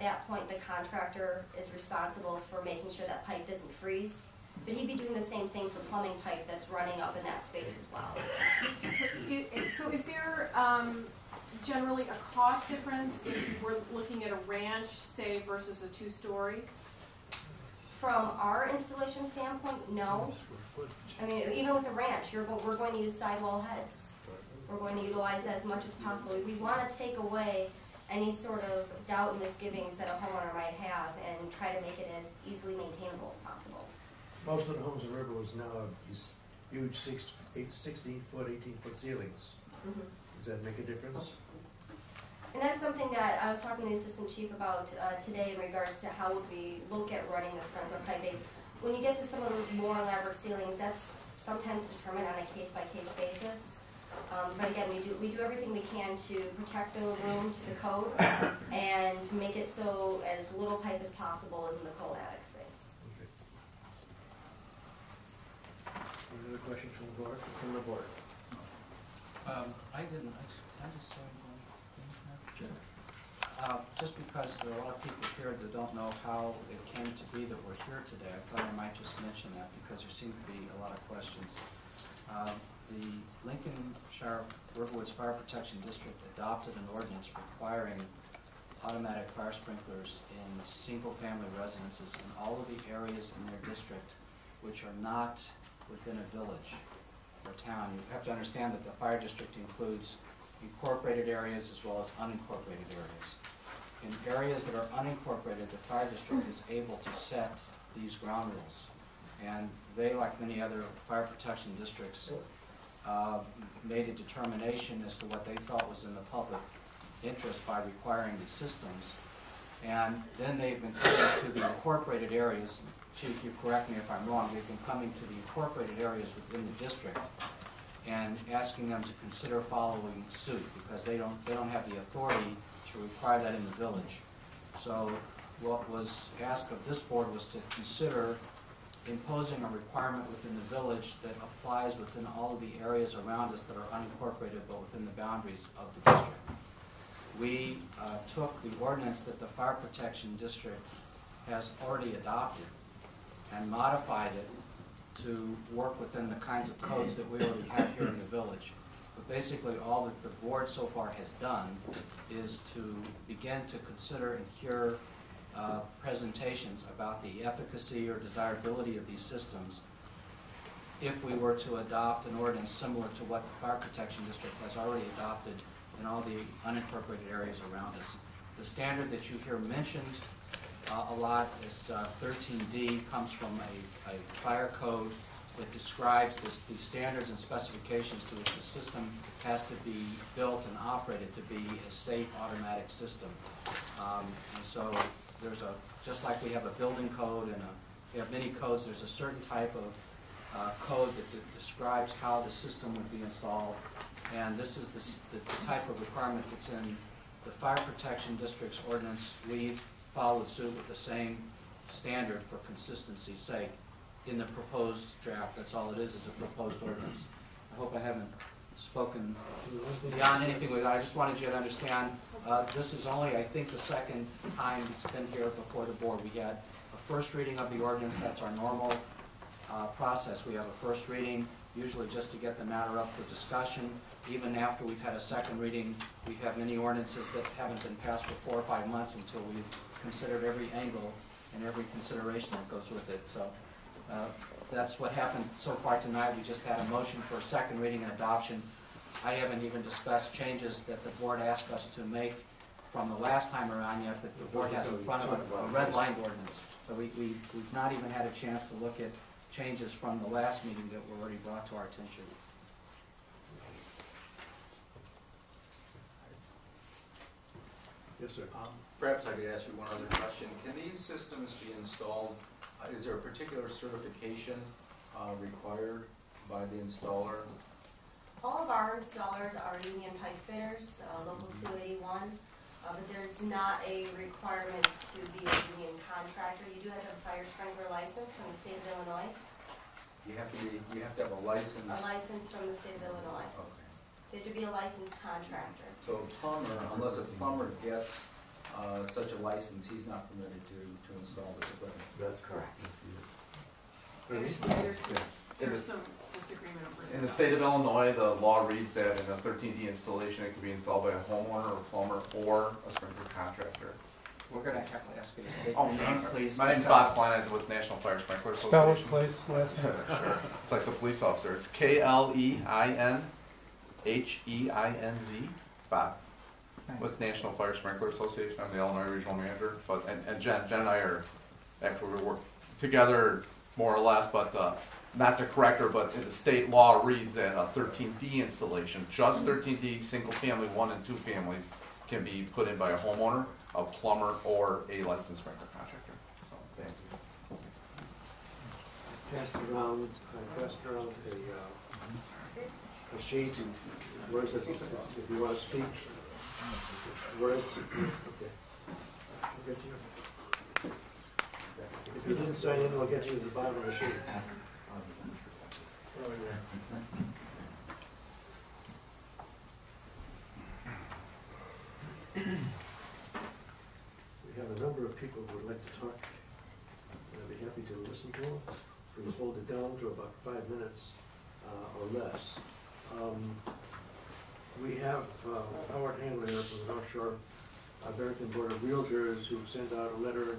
that point, the contractor is responsible for making sure that pipe doesn't freeze. But he'd be doing the same thing for plumbing pipe that's running up in that space as well. So is there generally a cost difference if we're looking at a ranch, say, versus a two-story? From our installation standpoint, no. I mean, even with the ranch, we're going to use sidewall heads. We're going to utilize as much as possible. We want to take away any sort of doubt and misgivings that a homeowner might have and try to make it as easily maintainable as possible. Most of the homes in Riverwoods now have these huge 16-foot, 18-foot ceilings. Mm-hmm. Does that make a difference? And that's something that I was talking to the assistant chief about today in regards to how would we look at running the sprinkler piping. When you get to some of those more elaborate ceilings, that's sometimes determined on a case-by-case basis. But again, we do everything we can to protect the room to the code and make it so as little pipe as possible is in the cold attic space. Okay. Any other questions from the board? I didn't. I just saw you going. Sure. Just because there are a lot of people here that don't know how it came to be that we're here today, I thought I might just mention that because there seem to be a lot of questions. The Lincolnshire Riverwoods Fire Protection District adopted an ordinance requiring automatic fire sprinklers in single-family residences in all of the areas in their district which are not within a village or town. You have to understand that the fire district includes incorporated areas as well as unincorporated areas. In areas that are unincorporated, the fire district is able to set these ground rules. And they, like many other fire protection districts, made a determination as to what they thought was in the public interest by requiring these systems. And then they've been coming to the incorporated areas. Chief, you correct me if I'm wrong, they've been coming to the incorporated areas within the district and asking them to consider following suit because they don't have the authority to require that in the village. So what was asked of this board was to consider imposing a requirement within the village that applies within all of the areas around us that are unincorporated but within the boundaries of the district. We took the ordinance that the Fire Protection District has already adopted and modified it to work within the kinds of codes that we already have here in the village. But basically all that the board so far has done is to begin to consider and hear presentations about the efficacy or desirability of these systems if we were to adopt an ordinance similar to what the Fire Protection District has already adopted in all the unincorporated areas around us. The standard that you hear mentioned a lot is 13D, comes from a fire code that describes the standards and specifications to which the system has to be built and operated to be a safe automatic system. And so there's just like we have a building code and we have many codes, there's a certain type of code that describes how the system would be installed. And this is the type of requirement that's in the Fire Protection District's ordinance. We've followed suit with the same standard for consistency's sake in the proposed draft. That's all it is a proposed ordinance. I hope I haven't spoken beyond anything with that. I just wanted you to understand this is only, I think, the second time it's been here before the board. We had a first reading of the ordinance. That's our normal process. We have a first reading, usually just to get the matter up for discussion. Even after we've had a second reading, we have many ordinances that haven't been passed for 4 or 5 months until we've considered every angle and every consideration that goes with it. So that's what happened so far tonight. We just had a motion for a second reading and adoption. I haven't even discussed changes that the board asked us to make from the last time around yet, that the board has in front of it, a red-lined ordinance. So we've not even had a chance to look at changes from the last meeting that were already brought to our attention. Yes, sir. Perhaps I could ask you one other question. Can these systems be installed? Is there a particular certification required by the installer? All of our installers are union pipe fitters, local 281, but there's not a requirement to be a union contractor. You do have to have a fire sprinkler license from the state of Illinois. You have to have a license. A license from the state of Illinois. Okay. So you have to be a licensed contractor. So a plumber, unless a plumber gets such a license, he's not permitted to install this equipment. That's correct. Actually, there's In the- some disagreement over In the state of Illinois, the law reads that in a 13D installation, it can be installed by a homeowner or plumber or a sprinkler contractor. We're gonna have to ask you to state Oh, your name, please. My name's Bob Klein, I'm with National Fire Sprinkler Spell it, Association. please, last name. Sure. It's like the police officer. It's KLEINHEINZ, Bob, with National Fire Sprinkler Association. I'm the Illinois Regional Manager. But and Jen and I are actually we work together more or less, but not to correct her, but the state law reads that a 13D installation, just 13D, single family, 1 and 2 families, can be put in by a homeowner, a plumber, or a licensed sprinkler contractor. So, thank you. Passed around a sheet, where is it, if you want to speak? Where is it? Okay. We'll get to you. If you didn't sign in, we'll get you to the bottom of the sheet. Over there. We have a number of people who would like to talk, and I'd be happy to listen to them. Please hold it down to about 5 minutes or less. We have Howard Handler here from the North Shore Barrington Board of Realtors who sent out a letter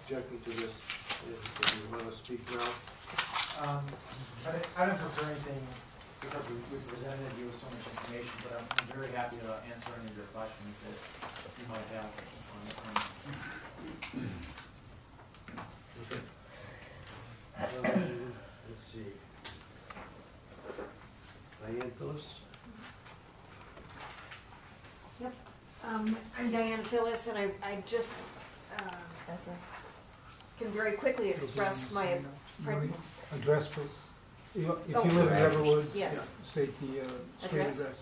objecting to this. If you want to speak now. I don't prefer anything because we presented you with so much information, but I'm very happy to answer any of your questions that you might have on it. Let's see. Diane Phyllis? Yep, I'm Diane Phyllis, and I just can very quickly express my, pardon? Address, please. If you Oh, live in Riverwood, yes. state the street Address? address.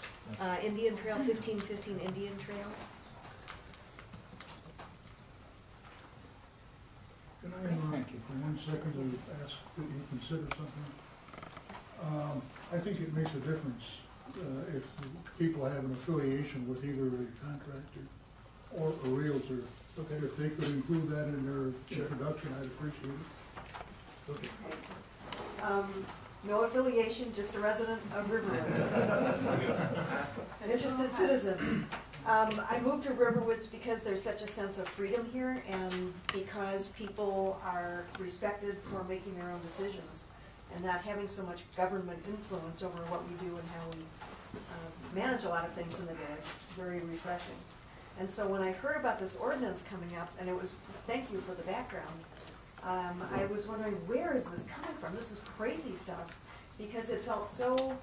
Indian Trail, 1515 Indian Trail. Can I, for 1 second, to ask that you consider something? I think it makes a difference if people have an affiliation with either a contractor or a realtor. Okay. If they could include that in their introduction, I'd appreciate it. Okay. No affiliation, just a resident of Riverwoods. An interested citizen. I moved to Riverwoods because there's such a sense of freedom here and because people are respected for making their own decisions and not having so much government influence over what we do and how we manage a lot of things in the village. It's very refreshing. And so when I heard about this ordinance coming up, and it was, thank you for the background, I was wondering, where is this coming from? This is crazy stuff, because it felt so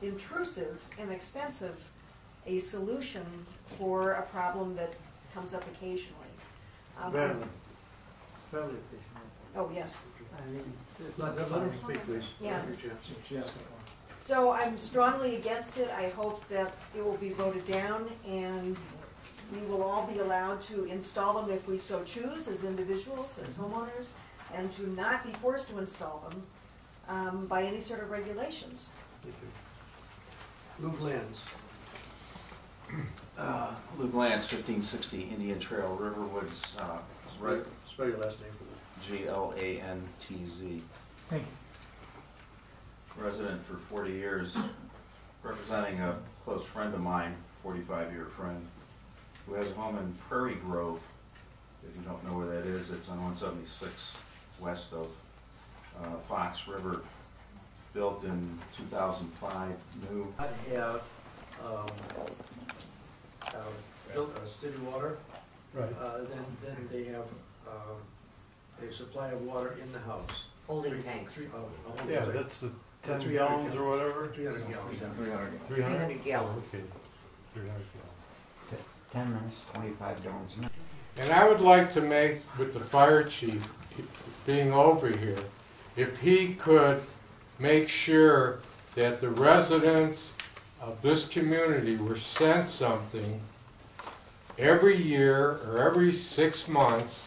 intrusive and expensive, a solution for a problem that comes up occasionally. Family petition. Oh, yes. Let him speak, please. Yeah. Your chance. So I'm strongly against it. I hope that it will be voted down and we will all be allowed to install them if we so choose as individuals, as homeowners, and to not be forced to install them by any sort of regulations. Thank you. Luke Lands. Luke Lance, 1560 Indian Trail, Riverwoods, right, Spell your last name for Glantz. Thank you. Resident for 40 years, representing a close friend of mine, 45-year friend, who has a home in Prairie Grove. If you don't know where that is, it's on 176 west of Fox River, built in 2005, new. I have built city water. Right. Then they have a supply of water in the house. Holding tanks. Yeah, that's the 10 gallons or whatever? 300 gallons. 300 gallons. Okay. 300 gallons. 10 minutes, 25 gallons. And I would like to make, with the fire chief being over here, if he could make sure that the residents of this community were sent something every year or every 6 months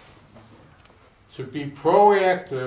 to be proactive